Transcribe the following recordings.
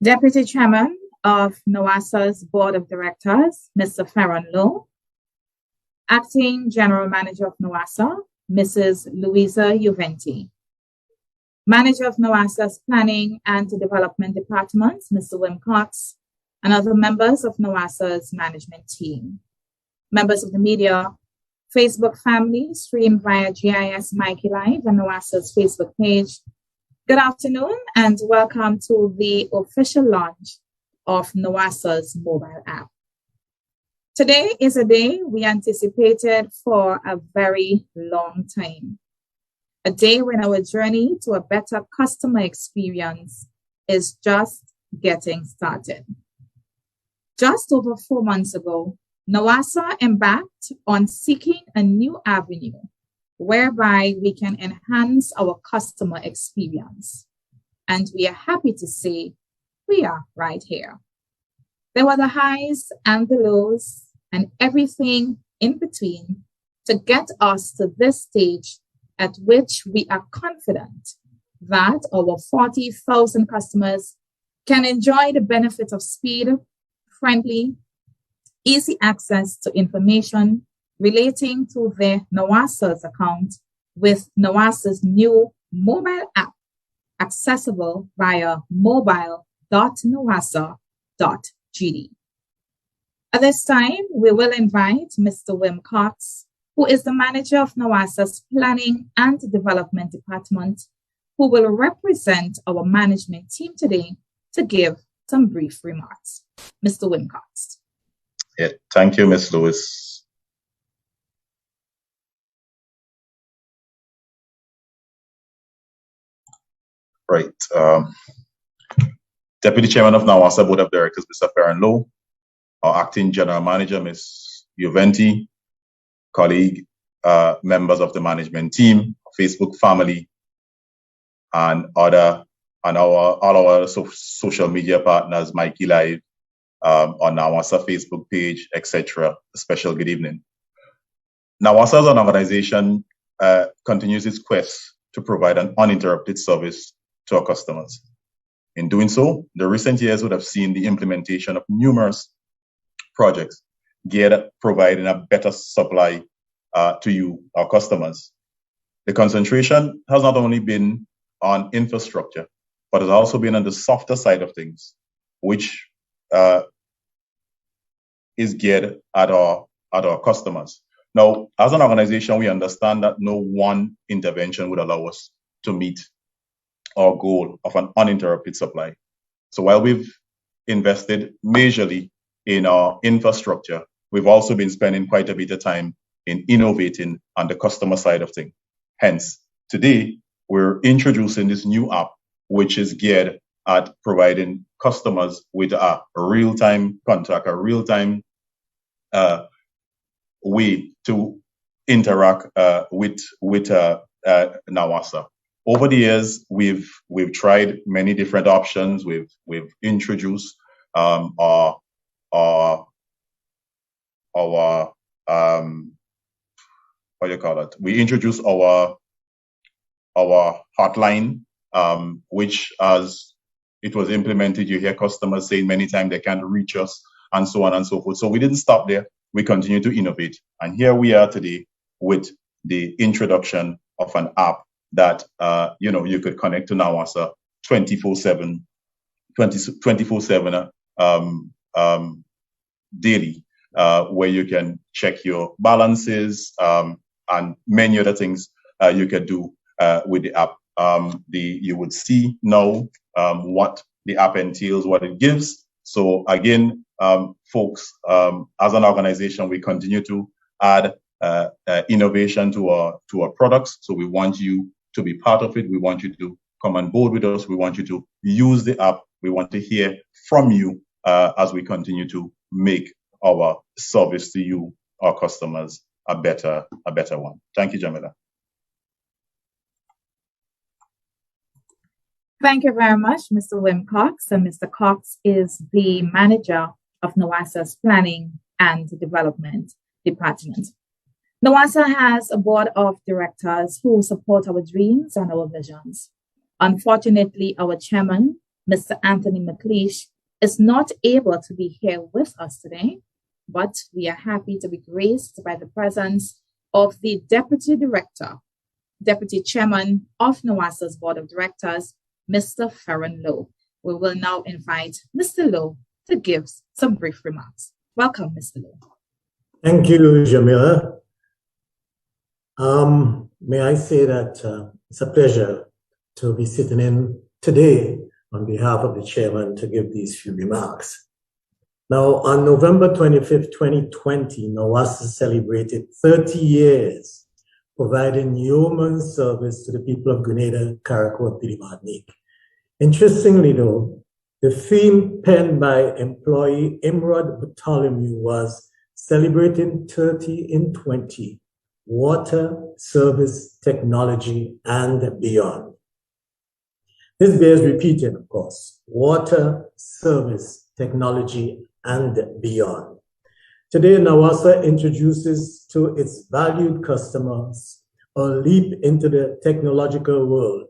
Deputy Chairman of NAWASA's Board of Directors, Mr. Farron Lowe. Acting General Manager of NAWASA, Mrs. Louisa Juventi. Manager of NAWASA's Planning and Development Department, Mr. Wim Cox, and other members of NAWASA's management team. Members of the media, Facebook family, streamed via GIS Mikey Live and NAWASA's Facebook page. Good afternoon and welcome to the official launch of NAWASA's mobile app. Today is a day we anticipated for a very long time. A day when our journey to a better customer experience is just getting started. Just over 4 months ago, NAWASA embarked on seeking a new avenue whereby we can enhance our customer experience. And we are happy to say we are right here. There were the highs and the lows and everything in between to get us to this stage at which we are confident that our 40,000 customers can enjoy the benefit of speed, friendly, easy access to information relating to their NAWASA's account with NAWASA's new mobile app accessible via mobile.nawasa.gd. At this time, we will invite Mr. Wim Cox, who is the manager of NAWASA's Planning and Development Department, who will represent our management team today to give some brief remarks. Mr. Wim Cox. Yeah, thank you, Ms. Lewis. Right. Deputy Chairman of NAWASA Board of Directors, Mr. Farron Lowe, our Acting General Manager, Ms. Juventi, colleague, members of the management team, Facebook family, and all our social media partners, Mikey Live, on NAWASA Facebook page, etc. A special good evening. NAWASA as an organization continues its quest to provide an uninterrupted service to our customers. In doing so, the recent years would have seen the implementation of numerous projects geared at providing a better supply to you, our customers. The concentration has not only been on infrastructure, but has also been on the softer side of things, which is geared at our customers. Now, as an organization, we understand that no one intervention would allow us to meet our goal of an uninterrupted supply. So while we've invested majorly in our infrastructure, we've also been spending quite a bit of time in innovating on the customer side of things. Hence, today, we're introducing this new app, which is geared at providing customers with a real-time contact, a real-time way to interact with NAWASA. Over the years, we've tried many different options. We've introduced our what do you call it? We introduced our hotline, which as it was implemented, you hear customers saying many times they can't reach us, and so on and so forth. So we didn't stop there. We continue to innovate. And here we are today with the introduction of an app that you could connect to NAWASA 24/7 daily, where you can check your balances and many other things you can do with the app. You would see now what the app entails, what it gives. So again, folks, as an organization, we continue to add innovation to our products. So we want you to be part of it. We want you to come on board with us. We want you to use the app. We want to hear from you as we continue to make our service to you, our customers, a better one. Thank you, Jamila. Thank you very much, Mr. Wim Cox. And Mr. Cox is the manager of NAWASA's Planning and Development Department. NAWASA has a board of directors who support our dreams and our visions. Unfortunately, our chairman Mr. Anthony McLeish, is not able to be here with us today, but we are happy to be graced by the presence of the Deputy Chairman of NAWASA's Board of Directors, Mr. Ferron Lowe. We will now invite Mr. Lowe to give some brief remarks. Welcome, Mr. Lowe. Thank you, Jamila. May I say that it's a pleasure to be sitting in today on behalf of the chairman to give these few remarks. Now, on November 25th, 2020, NAWASA celebrated 30 years providing human service to the people of Grenada, Carriacou, and Martinique. Interestingly, though, the theme penned by employee Imrod Bartholomew was celebrating 30 in 20, water, service, technology, and beyond. This bears repeating, of course, water, service, technology, and beyond. Today, NAWASA introduces to its valued customers a leap into the technological world,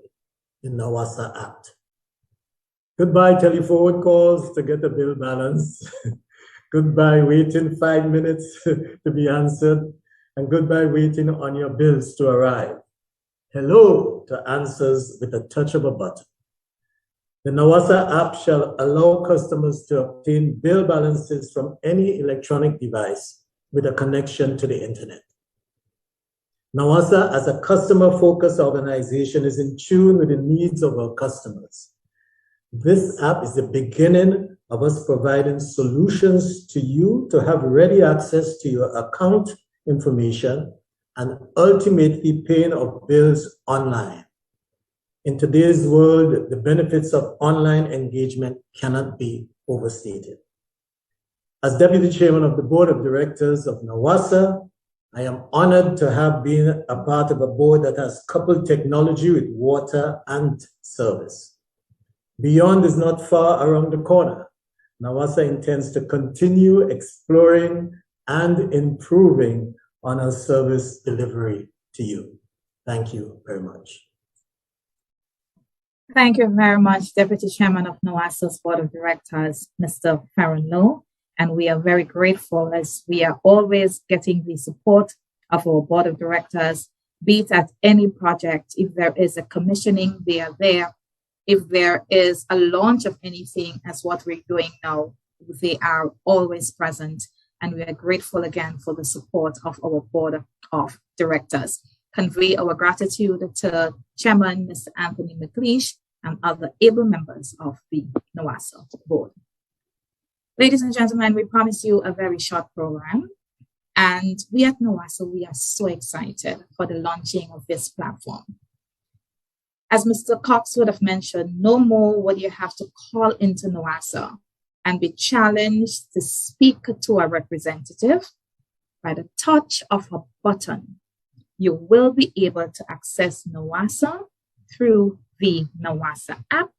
the NAWASA app. Goodbye telephone calls to get a bill balance. Goodbye waiting 5 minutes to be answered. And goodbye waiting on your bills to arrive. Hello to answers with a touch of a button. The NAWASA app shall allow customers to obtain bill balances from any electronic device with a connection to the internet. NAWASA, as a customer-focused organization, is in tune with the needs of our customers. This app is the beginning of us providing solutions to you to have ready access to your account information and ultimately paying of bills online. In today's world, the benefits of online engagement cannot be overstated. As Deputy Chairman of the Board of Directors of NAWASA, I am honored to have been a part of a board that has coupled technology with water and service. Beyond is not far around the corner. NAWASA intends to continue exploring and improving on our service delivery to you. Thank you very much. Thank you very much, Deputy Chairman of NAWASA's Board of Directors, Mr. Ferron Lowe. And we are very grateful as we are always getting the support of our Board of Directors, be it at any project. If there is a commissioning, they are there. If there is a launch of anything, as what we're doing now, they are always present. And we are grateful again for the support of our Board of Directors. Convey our gratitude to Chairman Mr. Anthony McLeish and other able members of the NAWASA board. Ladies and gentlemen, we promise you a very short program. And we at NAWASA, we are so excited for the launching of this platform. As Mr. Cox would have mentioned, no more would you have to call into NAWASA and be challenged to speak to a representative. By the touch of a button, you will be able to access NAWASA through the NAWASA app,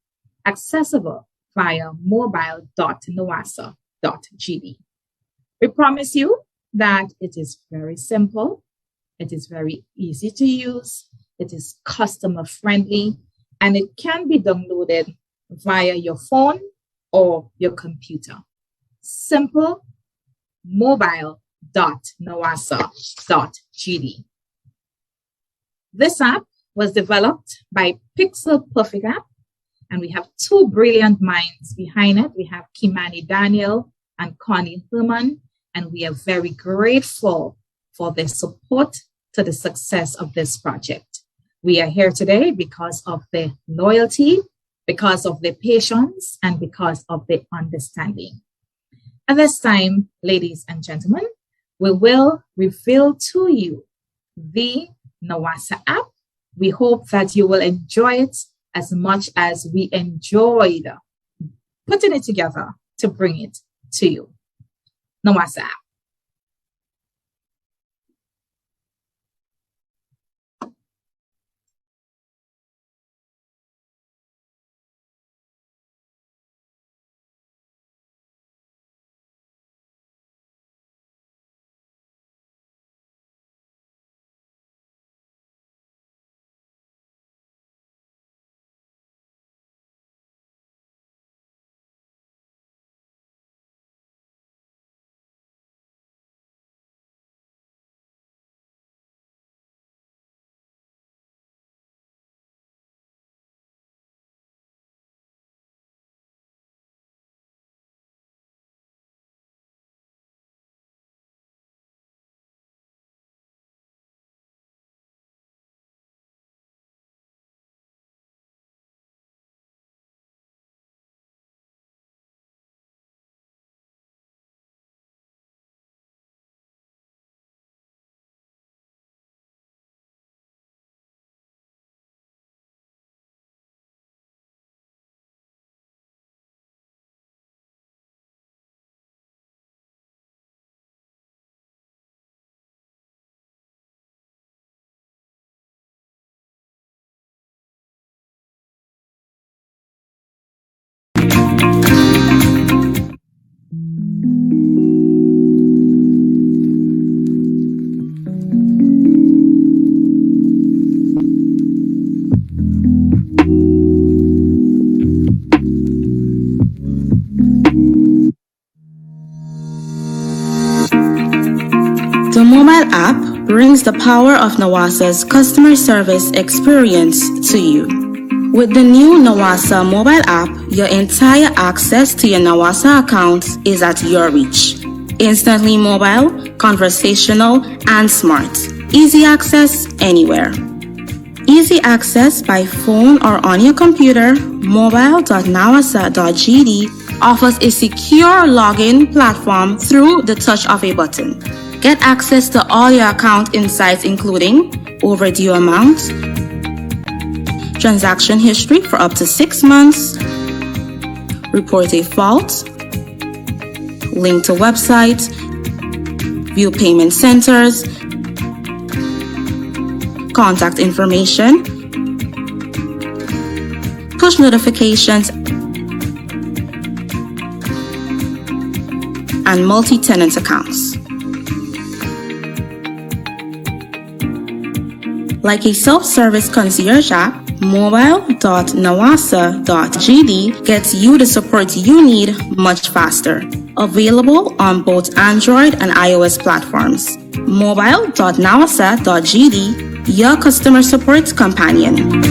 accessible via mobile.nawasa.gd. We promise you that it is very simple, it is very easy to use, it is customer friendly, and it can be downloaded via your phone or your computer. Simple, mobile.nawasa.gd. This app was developed by Pixel Perfect App, and we have two brilliant minds behind it. We have Kimani Daniel and Connie Herman, and we are very grateful for their support to the success of this project. We are here today because of their loyalty, because of their patience, and because of their understanding. At this time, ladies and gentlemen, we will reveal to you the NAWASA app. We hope that you will enjoy it as much as we enjoyed putting it together to bring it to you. NAWASA app. brings the power of NAWASA's customer service experience to you. With the new NAWASA mobile app, your entire access to your NAWASA account is at your reach. Instantly mobile, conversational, and smart. Easy access anywhere. Easy access by phone or on your computer, mobile.nawasa.gd offers a secure login platform through the touch of a button. Get access to all your account insights including overdue amount, transaction history for up to 6 months, report a fault, link to website, view payment centers, contact information, push notifications, and multi-tenant accounts. Like a self-service concierge app, mobile.nawasa.gd gets you the support you need much faster. Available on both Android and iOS platforms. Mobile.nawasa.gd, your customer support companion.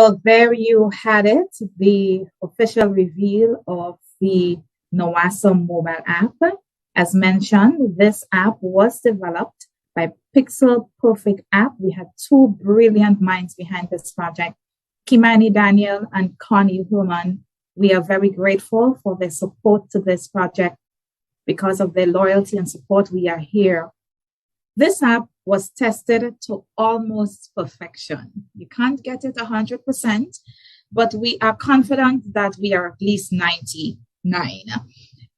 So there you had it, the official reveal of the NAWASA mobile app. As mentioned, this app was developed by Pixel Perfect App. We had two brilliant minds behind this project, Kimani Daniel and Connie Human. We are very grateful for their support to this project. Because of their loyalty and support, we are here. This app was tested to almost perfection. You can't get it 100%, but we are confident that we are at least 99.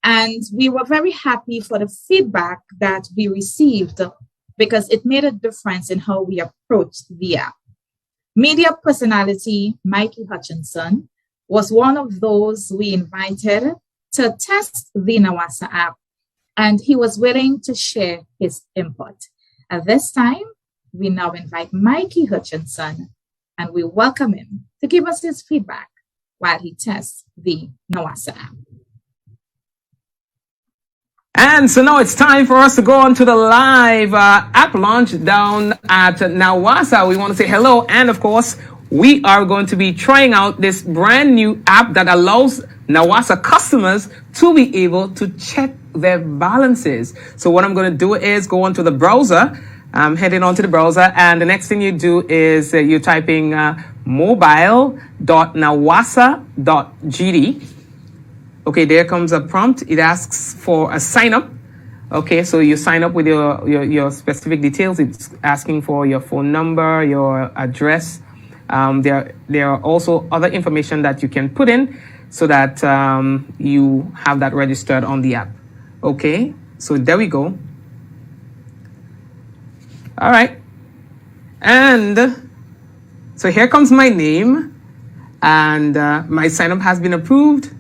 And we were very happy for the feedback that we received because it made a difference in how we approached the app. Media personality Mikey Hutchinson was one of those we invited to test the NAWASA app, and he was willing to share his input. At this time, we now invite Mikey Hutchinson, and we welcome him to give us his feedback while he tests the NAWASA app. And so now it's time for us to go on to the live app launch down at NAWASA. We want to say hello, and of course, we are going to be trying out this brand new app that allows NAWASA customers to be able to check their balances. So what I'm going to do is go onto the browser. I'm heading onto the browser, and the next thing you do is you're typing mobile.nawasa.gd. Okay, there comes a prompt. It asks for a sign up. Okay, so you sign up with your specific details. It's asking for your phone number, your address. There are also other information that you can put in so that you have that registered on the app. Okay, so there we go. All right. And so here comes my name, and my sign up has been approved,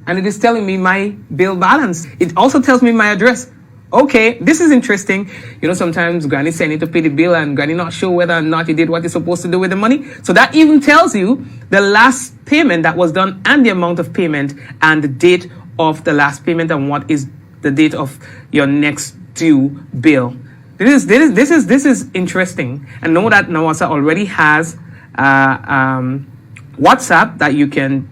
and it is telling me my bill balance. It also tells me my address. Okay, this is interesting. You know, sometimes Granny saying you to pay the bill and Granny not sure whether or not you did what you're supposed to do with the money. So that even tells you the last payment that was done and the amount of payment and the date of the last payment and what is the date of your next due bill. This is interesting. And know that NAWASA already has WhatsApp that you can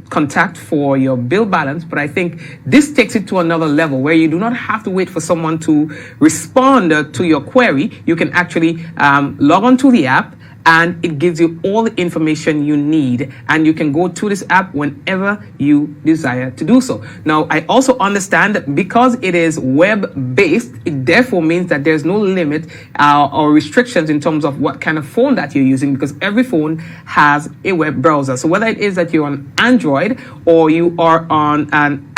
contact for your bill balance, but I think this takes it to another level where you do not have to wait for someone to respond to your query. You can actually log on to the app, and it gives you all the information you need, and you can go to this app whenever you desire to do so. Now, I also understand that because it is web-based, it therefore means that there's no limit or restrictions in terms of what kind of phone that you're using, because every phone has a web browser. So whether it is that you're on Android or you are on an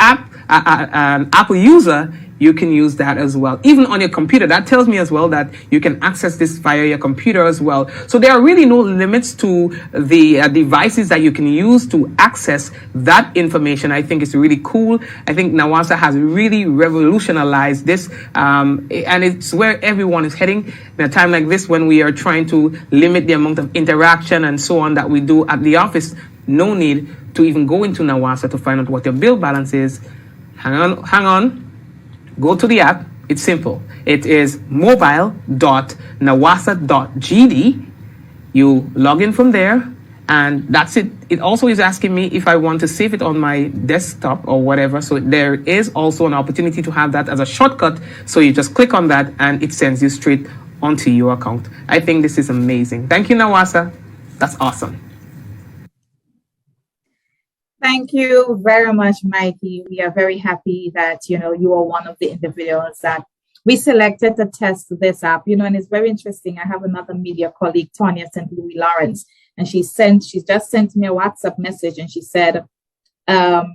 Apple user, you can use that as well. Even on your computer, that tells me as well that you can access this via your computer as well. So there are really no limits to the devices that you can use to access that information. I think it's really cool. I think NAWASA has really revolutionized this, and it's where everyone is heading in a time like this when we are trying to limit the amount of interaction and so on that we do at the office. No need to even go into NAWASA to find out what your bill balance is. Hang on. Go to the app. It's simple. It is mobile.nawasa.gd. You log in from there, and that's it. It also is asking me if I want to save it on my desktop or whatever. So there is also an opportunity to have that as a shortcut. So you just click on that, and it sends you straight onto your account. I think this is amazing. Thank you, NAWASA. That's awesome. Thank you very much, Mikey. We are very happy that, you are one of the individuals that we selected to test this app, and it's very interesting. I have another media colleague, Tanya St. Louis Lawrence, and she just sent me a WhatsApp message, and she said, I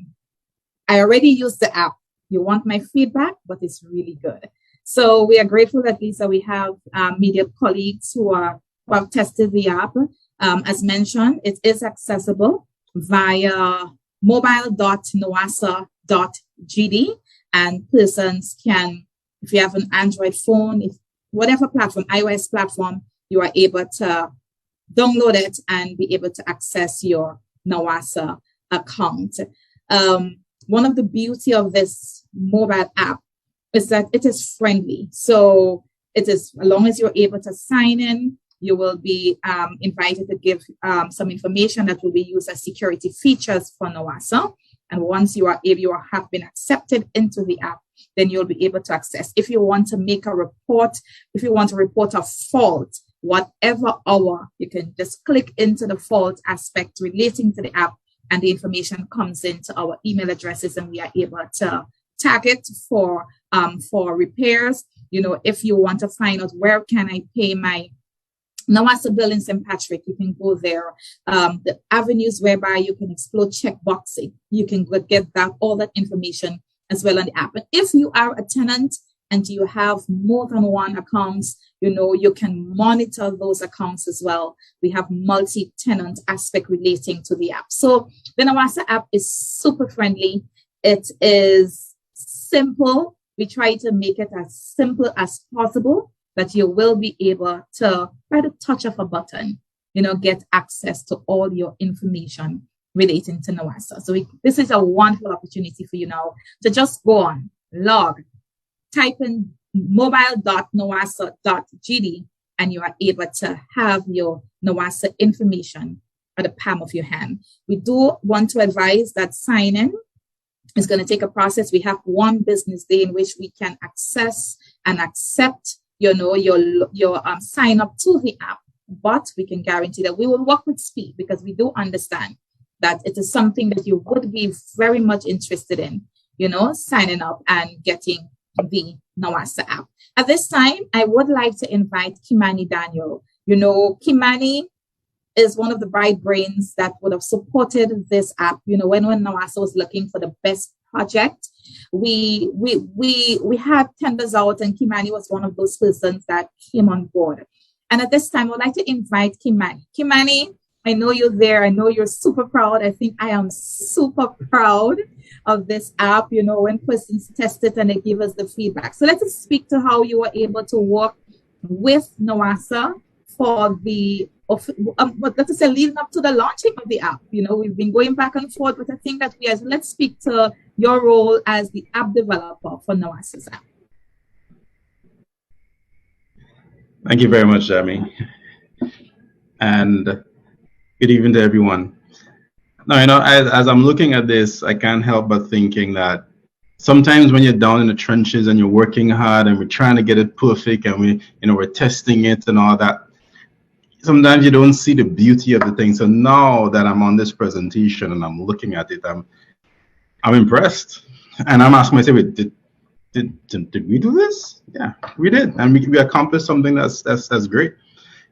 already used the app. You want my feedback, but it's really good. So we are grateful that, Lisa, we have media colleagues who have tested the app. As mentioned, it is accessible via mobile.nawasa.gd, and persons can, if you have an Android phone, if whatever platform, iOS platform, you are able to download it and be able to access your NAWASA account. One of the beauty of this mobile app is that it is friendly. So it is, as long as you're able to sign in you will be invited to give some information that will be used as security features for NAWASA. And once if you have been accepted into the app, then you'll be able to access. If you want to make a report, if you want to report a fault, whatever hour, you can just click into the fault aspect relating to the app, and the information comes into our email addresses, and we are able to tag it for repairs. If you want to find out where can I pay my NAWASA bill in St. Patrick, you can go there. The avenues whereby you can explore checkboxing, you can get all that information as well on the app. And if you are a tenant and you have more than one accounts, you can monitor those accounts as well. We have multi-tenant aspect relating to the app. So the NAWASA app is super friendly. It is simple. We try to make it as simple as possible, that you will be able to, by the touch of a button, get access to all your information relating to NAWASA. So this is a wonderful opportunity for you now to just go on, log, type in mobile.nawasa.gd, and you are able to have your NAWASA information at the palm of your hand. We do want to advise that sign-in is going to take a process. We have 1 business day in which we can access and accept your sign up to the app, but we can guarantee that we will work with speed, because we do understand that it is something that you would be very much interested in, signing up and getting the NAWASA app. At this time, I would like to invite Kimani Daniel. Kimani is one of the bright brains that would have supported this app. When NAWASA was looking for the best project, we had tenders out, and Kimani was one of those persons that came on board. And at this time, I'd like to invite Kimani. Kimani, I know you're there. I know you're super proud. I think I am super proud of this app, when persons test it and they give us the feedback. So let us speak to how you were able to work with NAWASA for the, let us say, leading up to the launching of the app. We've been going back and forth, but I think that let's speak to your role as the app developer for NAWASA's app. Thank you very much, Jamie. And good evening to everyone. Now, as I'm looking at this, I can't help but thinking that sometimes when you're down in the trenches and you're working hard and we're trying to get it perfect and we're testing it and all that, sometimes you don't see the beauty of the thing. So now that I'm on this presentation and I'm looking at it, I'm impressed, and I'm asking myself, did we do this? Yeah, we did, and we accomplished something that's great.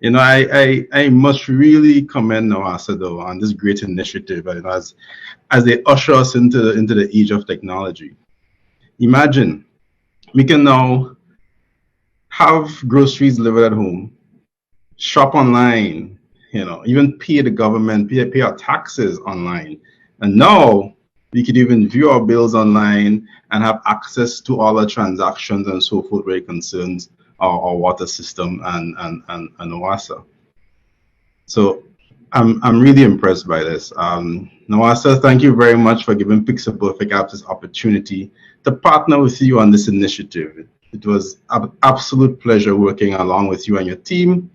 I must really commend NAWASA though on this great initiative, as they usher us into the age of technology. Imagine we can now have groceries delivered at home, shop online, even pay the government, pay our taxes online, and now we could even view our bills online and have access to all our transactions and so forth where it concerns our water system and NAWASA. So I'm really impressed by this. NAWASA, thank you very much for giving Pixel Perfect Apps this opportunity to partner with you on this initiative. It was an absolute pleasure working along with you and your team,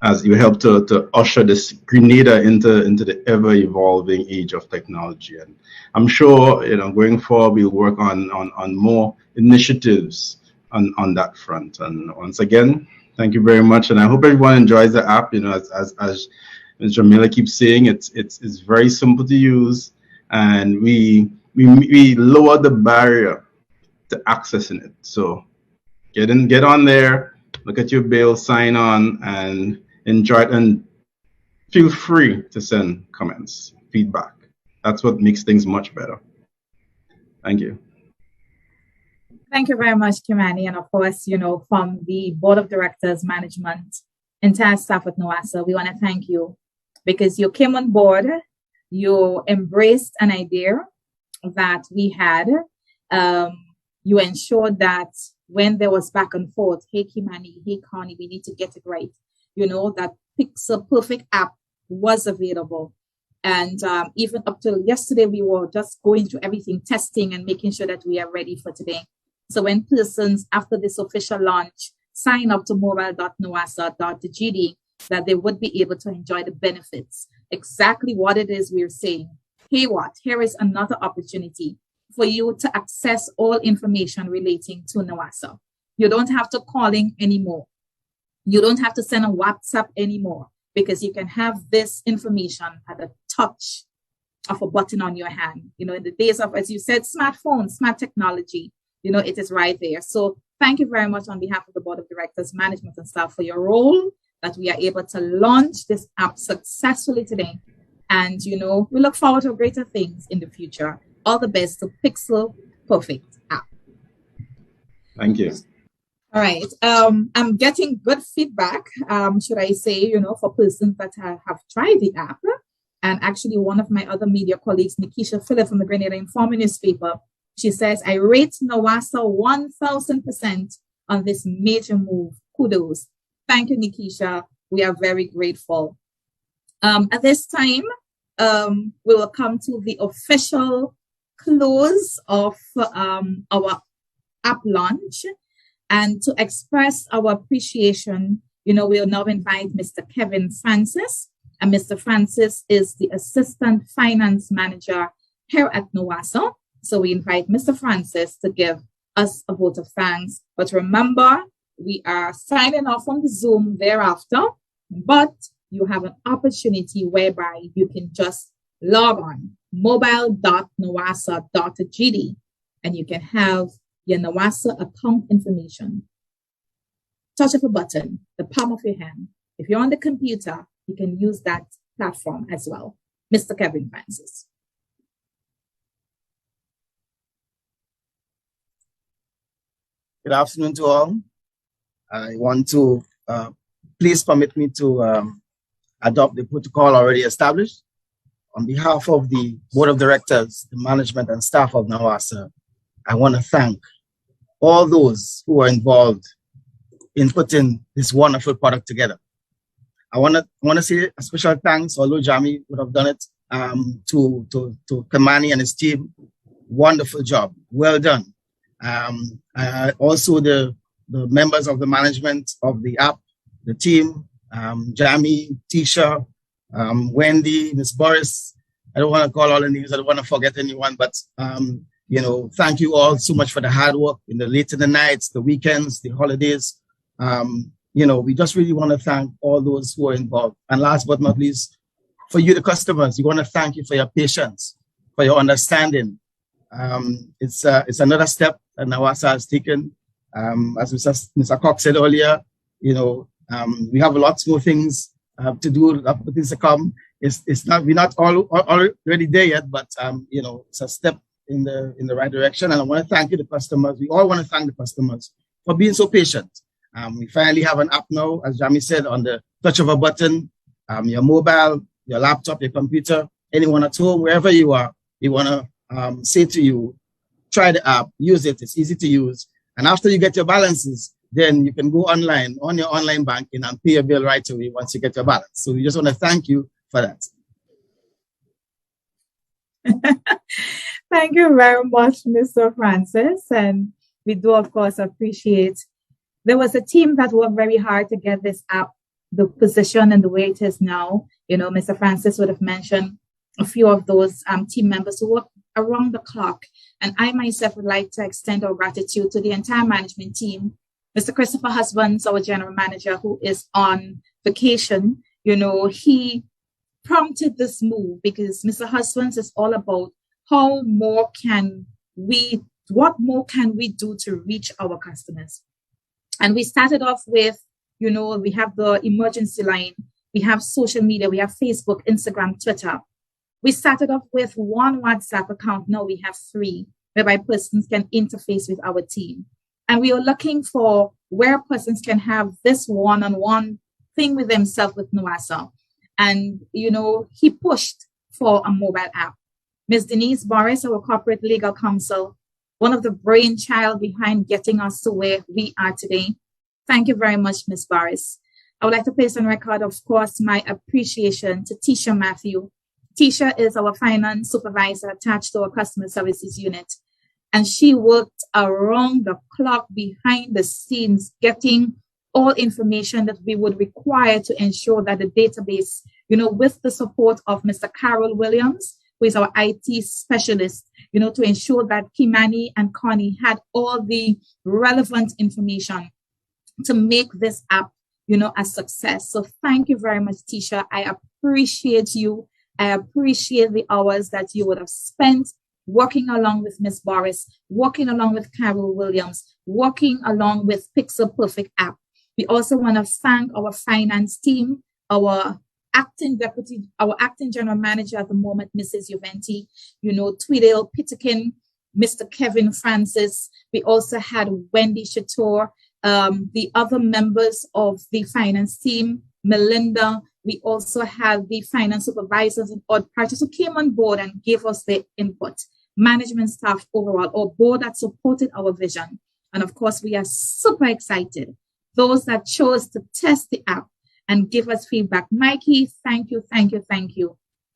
as you help to usher this Grenada into the ever-evolving age of technology. And I'm sure, going forward, we'll work on more initiatives on that front. And once again, thank you very much. And I hope everyone enjoys the app. As Ms. Jamila keeps saying, it's very simple to use, and we lower the barrier to accessing it. So get on there, look at your bill, sign on, and enjoy it, and feel free to send comments, feedback. That's what makes things much better. Thank you. Thank you very much, Kimani. And of course, from the board of directors, management, entire staff at NAWASA, we want to thank you, because you came on board, you embraced an idea that we had. You ensured that when there was back and forth, hey, Kimani, hey, Connie, we need to get it right. That Pixel Perfect app was available. And even up till yesterday, we were just going through everything, testing and making sure that we are ready for today. So when persons, after this official launch, sign up to mobile.nawasa.gd, that they would be able to enjoy the benefits. Exactly what it is we're saying. Hey, what? Here is another opportunity for you to access all information relating to NAWASA. You don't have to call in anymore. You don't have to send a WhatsApp anymore, because you can have this information at the touch of a button on your hand. You know, in the days of, as you said, smartphones, smart technology, you know, it is right there. So thank you very much on behalf of the Board of Directors, management, and staff for your role, that we are able to launch this app successfully today. And, you know, we look forward to greater things in the future. All the best to Pixel Perfect app. Thank you. All right. I'm getting good feedback, should I say, you know, for persons that have tried the app. And actually, one of my other media colleagues, Nikisha Phillip from the Grenada Informer newspaper, she says, I rate NAWASA 1,000% on this major move. Kudos. Thank you, Nikisha. We are very grateful. At this time, we will come to the official close of our app launch. And to express our appreciation, you know, we'll now invite Mr. Kevin Francis. And Mr. Francis is the Assistant Finance Manager here at NAWASA. So we invite Mr. Francis to give us a vote of thanks. But remember, we are signing off on the Zoom thereafter, but you have an opportunity whereby you can just log on mobile.nawasa.gd and you can have your NAWASA account information. Touch of a button, the palm of your hand. If you're on the computer, you can use that platform as well. Mr. Kevin Francis. Good afternoon to all. I want to please permit me to adopt the protocol already established. On behalf of the Board of Directors, the management and staff of NAWASA, I want to thank all those who are involved in putting this wonderful product together. I want to say a special thanks, although Jamie would have done it, to Kamani and his team. Wonderful job, well done. Also the members of the management of the app, the team, Jamie, Tisha, Wendy, Ms. Boris. I don't want to call all the names. I don't want to forget anyone, but you know, thank you all so much for the hard work in the late in the nights, the weekends, the holidays. You know, we just really want to thank all those who are involved. And last but not least, for you, the customers, we want to thank you for your patience, for your understanding. It's another step that NAWASA has taken. As Mr. Cox said earlier, you know, we have a lot more things to do, things to come. We're not already there yet, but you know, it's a step in the right direction. And I want to thank you, the customers. We all want to thank the customers for being so patient. We finally have an app now, as Jamie said, on the touch of a button. Your mobile, your laptop, your computer, anyone at home, wherever you are, we want to say to you, try the app, use it. It's easy to use. And after you get your balances, then you can go online on your online banking and pay your bill right away once you get your balance. So we just want to thank you for that. Thank you very much, Mr. Francis. And we do, of course, appreciate. There was a team that worked very hard to get this app, the position and the way it is now. You know, Mr. Francis would have mentioned a few of those team members who work around the clock. And I myself would like to extend our gratitude to the entire management team. Mr. Christopher Husbands, our general manager, who is on vacation, you know, he prompted this move because Mr. Husbands is all about what more can we do to reach our customers? And we started off with, you know, we have the emergency line, we have social media, we have Facebook, Instagram, Twitter. We started off with one WhatsApp account. Now we have 3, whereby persons can interface with our team. And we are looking for where persons can have this one-on-one thing with themselves with NAWASA. And, you know, he pushed for a mobile app. Ms. Denise Boris, our corporate legal counsel, one of the brainchild behind getting us to where we are today. Thank you very much, Ms. Boris. I would like to place on record, of course, my appreciation to Tisha Matthew. Tisha is our finance supervisor attached to our customer services unit. And she worked around the clock behind the scenes, getting all information that we would require to ensure that the database, with the support of Mr. Carol Williams, who is our IT specialist, to ensure that Kimani and Connie had all the relevant information to make this app, a success. So thank you very much, Tisha. I appreciate you. I appreciate the hours that you would have spent working along with Miss Boris, working along with Carol Williams, working along with Pixel Perfect app. We also want to thank our finance team, our acting general manager at the moment, Mrs. Juventi, Tweedale Pittikin, Mr. Kevin Francis. We also had Wendy Chator, the other members of the finance team, Melinda. We also had the finance supervisors and odd parties who came on board and gave us their input. Management staff overall, our board that supported our vision. And of course, we are super excited. Those that chose to test the app and give us feedback. Mikey, thank you.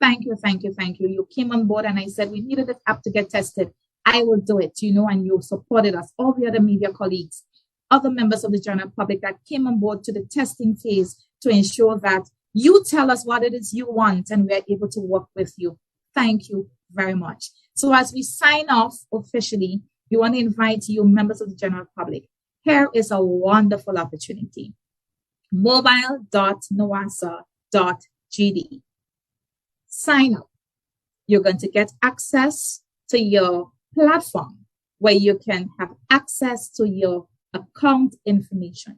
You came on board and I said, we needed this app to get tested. I will do it, and you supported us. All the other media colleagues, other members of the general public that came on board to the testing phase to ensure that you tell us what it is you want and we're able to work with you. Thank you very much. So as we sign off officially, we want to invite you, members of the general public. Here is a wonderful opportunity. mobile.nawasa.gd. Sign up. You're going to get access to your platform where you can have access to your account information.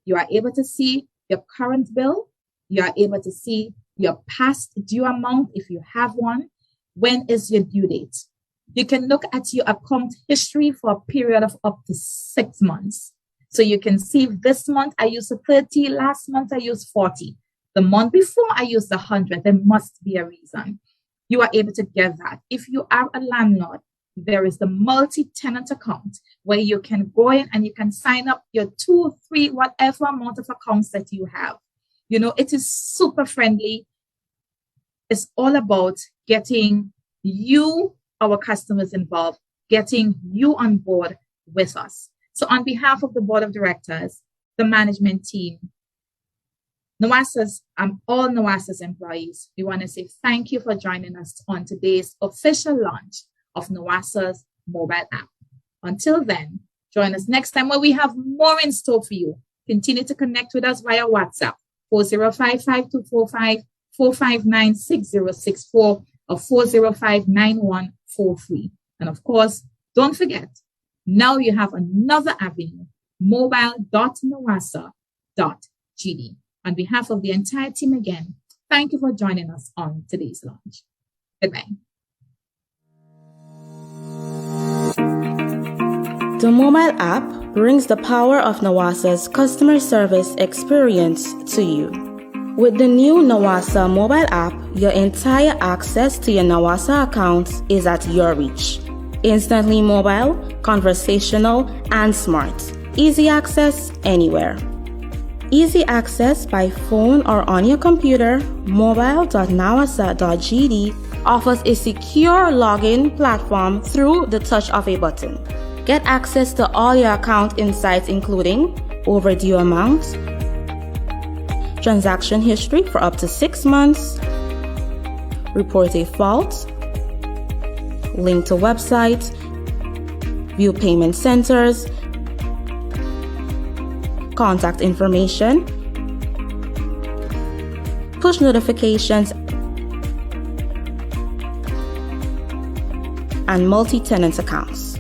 You are able to see your current bill. You are able to see your past due amount if you have one. When is your due date? You can look at your account history for a period of up to 6 months. So you can see this month I used 30, last month I used 40. The month before I used 100. There must be a reason. You are able to get that. If you are a landlord, there is the multi-tenant account where you can go in and you can sign up your 2, 3, whatever amount of accounts that you have. It is super friendly. It's all about getting you, our customers, involved, getting you on board with us. So on behalf of the board of directors, the management team, all NAWASA's employees, we want to say thank you for joining us on today's official launch of NAWASA's mobile app. Until then, join us next time where we have more in store for you. Continue to connect with us via WhatsApp, 405-5245-459-6064 or 405-9143. And of course, don't forget, now you have another avenue, mobile.nawasa.gd. On behalf of the entire team again, thank you for joining us on today's launch. Goodbye. The mobile app brings the power of NAWASA's customer service experience to you. With the new NAWASA mobile app, your entire access to your NAWASA accounts is at your reach. Instantly mobile, conversational, and smart. Easy access anywhere. Easy access by phone or on your computer, mobile.nawasa.gd offers a secure login platform through the touch of a button. Get access to all your account insights including overdue amounts, transaction history for up to 6 months, report a fault, link to website, view payment centers, contact information, push notifications, and multi-tenant accounts.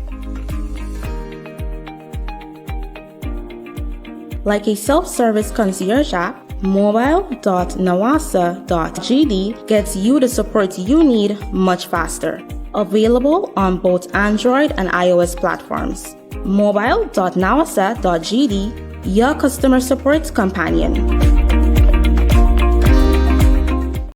Like a self-service concierge app, mobile.nawasa.gd gets you the support you need much faster. Available on both Android and iOS platforms. Mobile.nawasa.gd, your customer support companion.